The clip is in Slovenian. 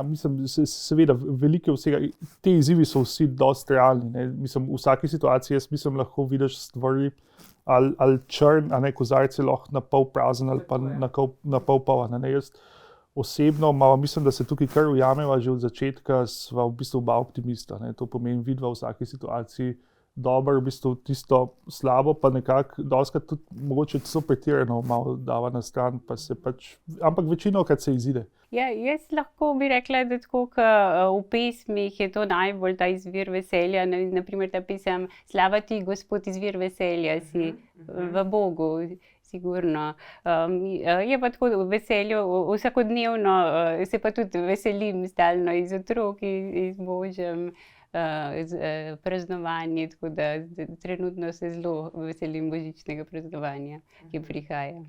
Mislim, seveda, veliko vsega, te izzivi so vsi dosti realni, ne. Mislim, v vsaki situaciji, jaz mislim, lahko vidiš stvari ali črn, a ne, kozarec je lahko na pol prazen ali pa na pol poln, a ne. Jaz osebno mislim, da se tukaj kar ujameva že od začetka, sva v bistvu oba optimista, ne. To pomeni, vidva v vsaki situaciji dobro, v bistvu tisto slabo pa nekako dostikrat tudi mogoče celo pretirano malo dava na stran, pa se pač, ampak večinokrat se izide. Ja, jaz lahko bi rekla, da tako ke v pesmih je to najbolj ta izvir veselja, na primer ta pesem Slava ti, Gospod, izvir veselja si v Bogu, sigurno. Je pa tako v veselju vsakodnevno, se pa tudi veselim stalno iz otrok, iz Božjem, praznovanji, tako da trenutno se zelo veselim božičnega praznovanja, ki prihaja.